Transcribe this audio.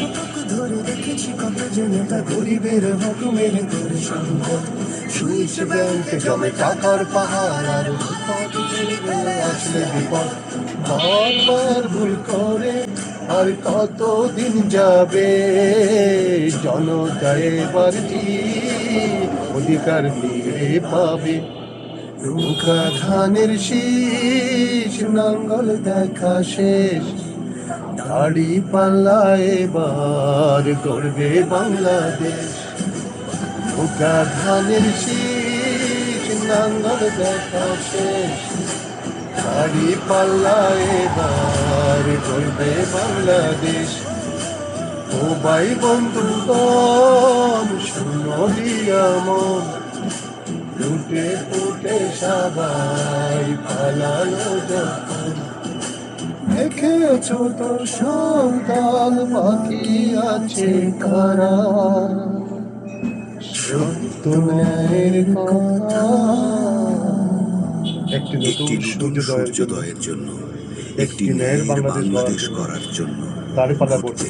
শতক ধরে দেখেছি কত যে নেতা গরিবের হক মেরে করে সম্পদ। সুইস ব্যাংকে জমে টাকার পাহাড় আর বিপদ ঠেলে আসলে বিপদ। বারবার ভুল করে আর কতদিন যাবে, জনতা এবার ঠিক অধিকার ফিরে পাবে। নৌকা ধানের শীষ নাঙ্গল দেখা শেষ, দাড়ি পাল্লা এবার গড়বে বাংলাদেশ। নৌকা ধানের শীষ নাঙ্গল দেখা শেষ, দাড়ি পাল্লা এবার গড়বে বাংলাদেশ। ও ভাই বন্ধুগণ শুনো দিয়া মন, ফুটে ফুটে সবাই পালালো যখন। দেখেছো তো সন্তান বাকি আছে কারা, সত্য ন্যায়ের কথা। একটি একটি নতুন নতুন সূর্যোদয়ের জন্য, সূর্যোদয়ের জন্য, একটি ন্যায়ের বাংলাদেশ গড়ার জন্য দাঁড়িপাল্লা পড়ছে।